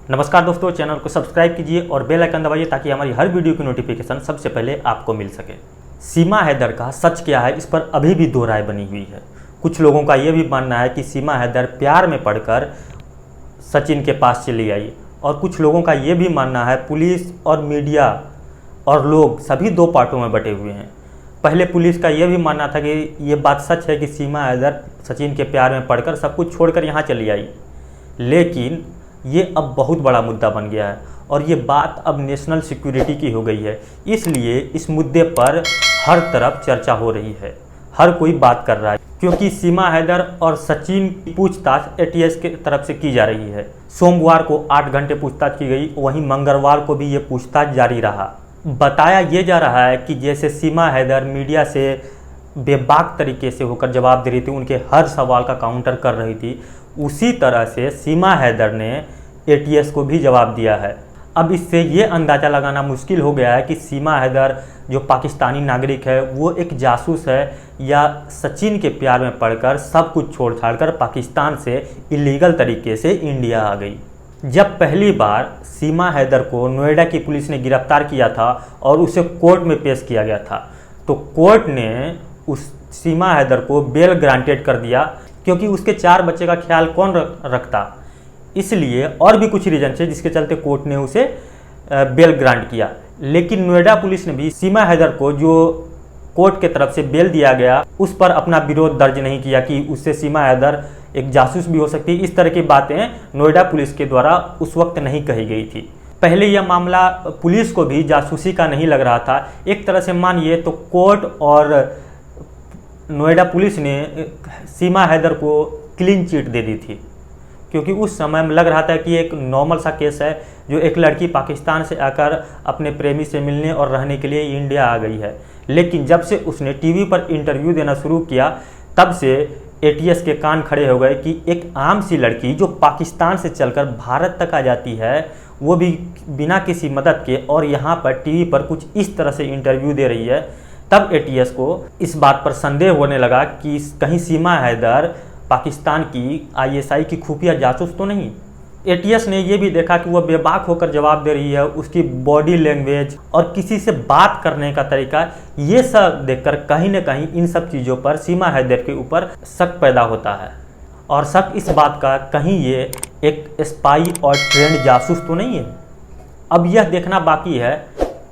नमस्कार दोस्तों, चैनल को सब्सक्राइब कीजिए और बेल आइकन दबाइए ताकि हमारी हर वीडियो की नोटिफिकेशन सबसे पहले आपको मिल सके। सीमा हैदर का सच क्या है, इस पर अभी भी दो राय बनी हुई है। कुछ लोगों का यह भी मानना है कि सीमा हैदर प्यार में पड़कर सचिन के पास चली आई, और कुछ लोगों का यह भी मानना है, पुलिस और मीडिया और लोग सभी दो पार्टों में बटे हुए हैं। पहले पुलिस का यह भी मानना था कि ये बात सच है कि सीमा हैदर सचिन के प्यार में पड़कर सब कुछ छोड़कर यहाँ चली आई, लेकिन ये अब बहुत बड़ा मुद्दा बन गया है और ये बात अब नेशनल सिक्योरिटी की हो गई है। इसलिए इस मुद्दे पर हर तरफ चर्चा हो रही है, हर कोई बात कर रहा है, क्योंकि सीमा हैदर और सचिन की पूछताछ एटीएस के तरफ से की जा रही है। सोमवार को 8 घंटे पूछताछ की गई, वहीं मंगलवार को भी ये पूछताछ जारी रहा। बताया ये जा रहा है कि जैसे सीमा हैदर मीडिया से बेबाक तरीके से होकर जवाब दे रही थी, उनके हर सवाल का काउंटर कर रही थी, उसी तरह से सीमा हैदर ने एटीएस को भी जवाब दिया है। अब इससे ये अंदाज़ा लगाना मुश्किल हो गया है कि सीमा हैदर जो पाकिस्तानी नागरिक है वो एक जासूस है या सचिन के प्यार में पड़कर सब कुछ छोड़ छाड़कर पाकिस्तान से इलीगल तरीके से इंडिया आ गई। जब पहली बार सीमा हैदर को नोएडा की पुलिस ने गिरफ्तार किया था और उसे कोर्ट में पेश किया गया था, तो कोर्ट ने उस सीमा हैदर को बेल ग्रांटेड कर दिया, क्योंकि उसके 4 बच्चे का ख्याल कौन रखता। इसलिए और भी कुछ रीजन थे जिसके चलते कोर्ट ने उसे बेल ग्रांट किया। लेकिन नोएडा पुलिस ने भी सीमा हैदर को जो कोर्ट के तरफ से बेल दिया गया उस पर अपना विरोध दर्ज नहीं किया कि उससे सीमा हैदर एक जासूस भी हो सकती है। इस तरह की बातें नोएडा पुलिस के द्वारा उस वक्त नहीं कही गई थी। पहले यह मामला पुलिस को भी जासूसी का नहीं लग रहा था। एक तरह से मानिए तो कोर्ट और नोएडा पुलिस ने सीमा हैदर को क्लीन चिट दे दी थी, क्योंकि उस समय में लग रहा था कि एक नॉर्मल सा केस है, जो एक लड़की पाकिस्तान से आकर अपने प्रेमी से मिलने और रहने के लिए इंडिया आ गई है। लेकिन जब से उसने टीवी पर इंटरव्यू देना शुरू किया, तब से एटीएस के कान खड़े हो गए कि एक आम सी लड़की जो पाकिस्तान से चलकर भारत तक आ जाती है, वो भी बिना किसी मदद के, और यहाँ पर टीवी पर कुछ इस तरह से इंटरव्यू दे रही है। तब एटीएस को इस बात पर संदेह होने लगा कि कहीं सीमा हैदर पाकिस्तान की आईएसआई की खुफिया जासूस तो नहीं। एटीएस ने यह भी देखा कि वह बेबाक होकर जवाब दे रही है, उसकी बॉडी लैंग्वेज और किसी से बात करने का तरीका, ये सब देखकर कहीं न कहीं इन सब चीज़ों पर सीमा हैदर के ऊपर शक पैदा होता है। और शक इस बात का, कहीं ये एक स्पाई और ट्रेंड जासूस तो नहीं है। अब यह देखना बाकी है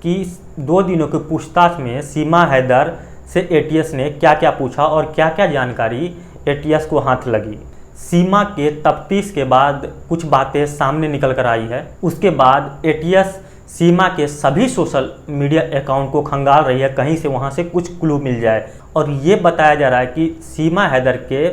कि 2 दिनों की पूछताछ में सीमा हैदर से एटीएस ने क्या क्या पूछा और क्या क्या जानकारी एटीएस को हाथ लगी। सीमा के तफ्तीश के बाद कुछ बातें सामने निकल कर आई है। उसके बाद एटीएस सीमा के सभी सोशल मीडिया अकाउंट को खंगाल रही है, कहीं से वहां से कुछ क्लू मिल जाए। और ये बताया जा रहा है कि सीमा हैदर के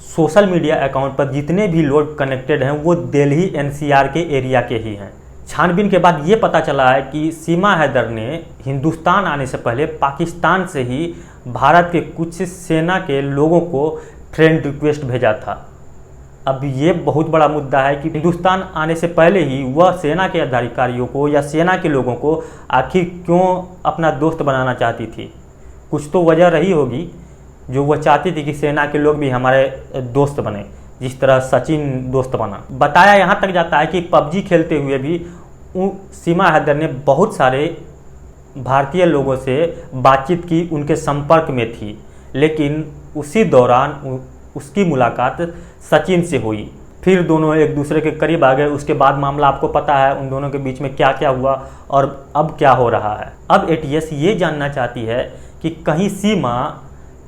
सोशल मीडिया अकाउंट पर जितने भी लोग कनेक्टेड हैं वो दिल्ली एनसीआर के एरिया के ही हैं। छानबीन के बाद ये पता चला है कि सीमा हैदर ने हिंदुस्तान आने से पहले पाकिस्तान से ही भारत के कुछ सेना के लोगों को फ्रेंड रिक्वेस्ट भेजा था। अब ये बहुत बड़ा मुद्दा है कि हिंदुस्तान आने से पहले ही वह सेना के अधिकारियों को या सेना के लोगों को आखिर क्यों अपना दोस्त बनाना चाहती थी। कुछ तो वजह रही होगी जो वह चाहती थी कि सेना के लोग भी हमारे दोस्त बने, जिस तरह सचिन दोस्त बना। बताया यहाँ तक जाता है कि पबजी खेलते हुए भी सीमा हैदर ने बहुत सारे भारतीय लोगों से बातचीत की, उनके संपर्क में थी, लेकिन उसी दौरान उसकी मुलाकात सचिन से हुई। फिर दोनों एक दूसरे के करीब आ गए। उसके बाद मामला आपको पता है उन दोनों के बीच में क्या क्या हुआ और अब क्या हो रहा है। अब एटीएस ये जानना चाहती है कि कहीं सीमा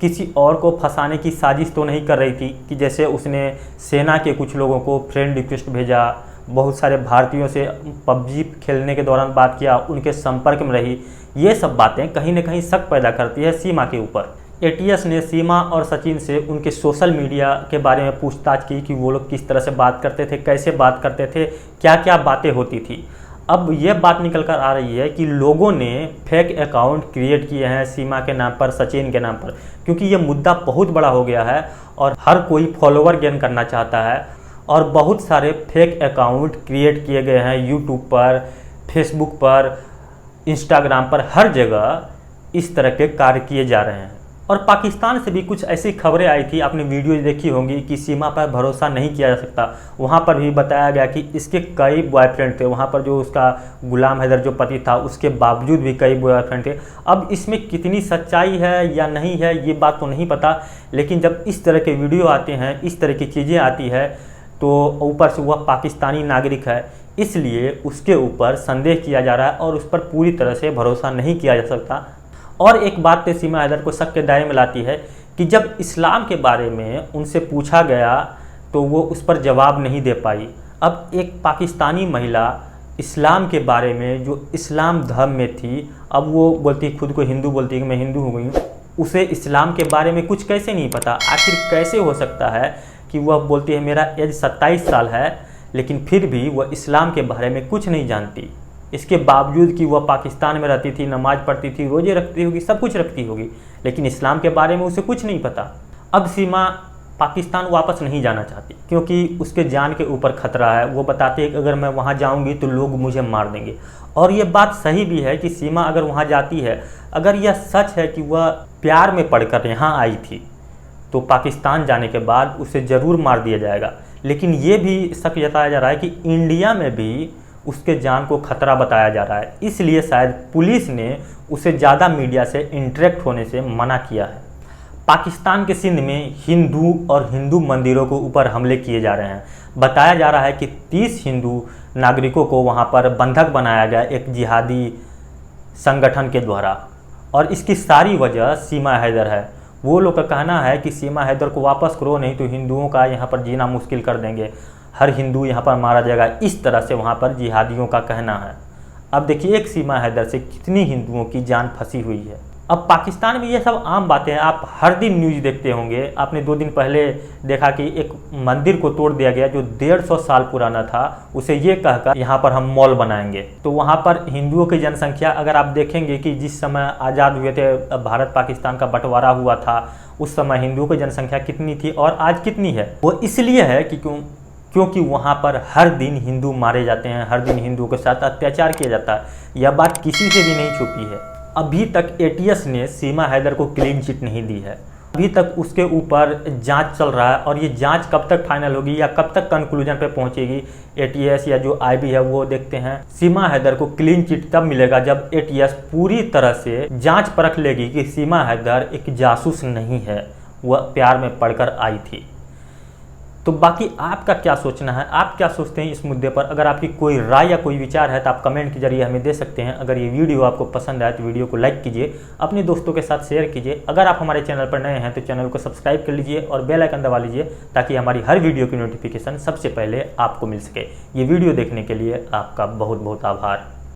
किसी और को फंसाने की साजिश तो नहीं कर रही थी, कि जैसे उसने सेना के कुछ लोगों को फ्रेंड रिक्वेस्ट भेजा, बहुत सारे भारतीयों से पबजी खेलने के दौरान बात किया, उनके संपर्क में रही। ये सब बातें कहीं न कहीं शक पैदा करती है सीमा के ऊपर। एटीएस ने सीमा और सचिन से उनके सोशल मीडिया के बारे में पूछताछ की कि वो लोग किस तरह से बात करते थे, कैसे बात करते थे, क्या क्या बातें होती थी। अब ये बात निकल कर आ रही है कि लोगों ने फेक अकाउंट क्रिएट किए हैं सीमा के नाम पर, सचिन के नाम पर, क्योंकि ये मुद्दा बहुत बड़ा हो गया है और हर कोई फॉलोवर गेन करना चाहता है। और बहुत सारे फेक अकाउंट क्रिएट किए गए हैं यूट्यूब पर, फेसबुक पर, इंस्टाग्राम पर, हर जगह इस तरह के कार्य किए जा रहे हैं। और पाकिस्तान से भी कुछ ऐसी खबरें आई थी, आपने वीडियो देखी होंगी कि सीमा पर भरोसा नहीं किया जा सकता। वहाँ पर भी बताया गया कि इसके कई बॉयफ्रेंड थे, वहाँ पर जो उसका गुलाम हैदर जो पति था उसके बावजूद भी कई बॉयफ्रेंड थे। अब इसमें कितनी सच्चाई है या नहीं है ये बात तो नहीं पता, लेकिन जब इस तरह के वीडियो आते हैं, इस तरह की चीज़ें आती है, तो ऊपर से वह पाकिस्तानी नागरिक है, इसलिए उसके ऊपर संदेह किया जा रहा है और उस पर पूरी तरह से भरोसा नहीं किया जा सकता। और एक बात तो सीमा हैदर को शक के दायरे में लाती है कि जब इस्लाम के बारे में उनसे पूछा गया तो वो उस पर जवाब नहीं दे पाई। अब एक पाकिस्तानी महिला इस्लाम के बारे में, जो इस्लाम धर्म में थी, अब वो बोलती, खुद को हिंदू बोलती है कि मैं हिंदू हो गई हूँ, उसे इस्लाम के बारे में कुछ कैसे नहीं पता। आखिर कैसे हो सकता है कि वह बोलती है मेरा एज 27 साल है, लेकिन फिर भी वह इस्लाम के बारे में कुछ नहीं जानती, इसके बावजूद कि वह पाकिस्तान में रहती थी, नमाज पढ़ती थी, रोजे रखती होगी, सब कुछ रखती होगी, लेकिन इस्लाम के बारे में उसे कुछ नहीं पता। अब सीमा पाकिस्तान वापस नहीं जाना चाहती क्योंकि उसके जान के ऊपर खतरा है। वो बताती है कि अगर मैं वहाँ जाऊँगी तो लोग मुझे मार देंगे। और ये बात सही भी है कि सीमा अगर वहाँ जाती है, अगर यह सच है कि वह प्यार में पड़कर यहाँ आई थी, तो पाकिस्तान जाने के बाद उसे ज़रूर मार दिया जाएगा। लेकिन ये भी शक जताया जा रहा है कि इंडिया में भी उसके जान को खतरा बताया जा रहा है, इसलिए शायद पुलिस ने उसे ज़्यादा मीडिया से इंटरेक्ट होने से मना किया है। पाकिस्तान के सिंध में हिंदू और हिंदू मंदिरों के ऊपर हमले किए जा रहे हैं। बताया जा रहा है कि 30 हिंदू नागरिकों को वहां पर बंधक बनाया गया एक जिहादी संगठन के द्वारा, और इसकी सारी वजह सीमा हैदर है। वो लोग का कहना है कि सीमा हैदर को वापस करो, नहीं तो हिंदुओं का यहाँ पर जीना मुश्किल कर देंगे, हर हिंदू यहाँ पर मारा जाएगा, इस तरह से वहाँ पर जिहादियों का कहना है। अब देखिए एक सीमा हैदर से कितनी हिंदुओं की जान फंसी हुई है। अब पाकिस्तान में ये सब आम बातें हैं, आप हर दिन न्यूज़ देखते होंगे। आपने 2 दिन पहले देखा कि एक मंदिर को तोड़ दिया गया जो 150 साल पुराना था, उसे ये कहकर यहाँ पर हम मॉल बनाएंगे। तो वहाँ पर हिंदुओं की जनसंख्या, अगर आप देखेंगे कि जिस समय आज़ाद हुए थे, भारत पाकिस्तान का बंटवारा हुआ था, उस समय हिंदुओं की जनसंख्या कितनी थी और आज कितनी है। वो इसलिए है कि क्योंकि वहाँ पर हर दिन हिंदू मारे जाते हैं, हर दिन हिंदुओं के साथ अत्याचार किया जाता है। यह बात किसी से भी नहीं छुपी है। अभी तक एटीएस ने सीमा हैदर को क्लीन चिट नहीं दी है, अभी तक उसके ऊपर जांच चल रहा है, और ये जांच कब तक फाइनल होगी या कब तक कंक्लूजन पे पहुंचेगी एटीएस या जो आईबी है वो देखते हैं। सीमा हैदर को क्लीन चिट तब मिलेगा जब एटीएस पूरी तरह से जांच परख लेगी कि सीमा हैदर एक जासूस नहीं है, वह प्यार में पड़कर आई थी। तो बाकी आपका क्या सोचना है, आप क्या सोचते हैं इस मुद्दे पर? अगर आपकी कोई राय या कोई विचार है तो आप कमेंट के जरिए हमें दे सकते हैं। अगर ये वीडियो आपको पसंद आए तो वीडियो को लाइक कीजिए, अपने दोस्तों के साथ शेयर कीजिए। अगर आप हमारे चैनल पर नए हैं तो चैनल को सब्सक्राइब कर लीजिए और बेल आइकन दबा लीजिए ताकि हमारी हर वीडियो की नोटिफिकेशन सबसे पहले आपको मिल सके। ये वीडियो देखने के लिए आपका बहुत बहुत आभार।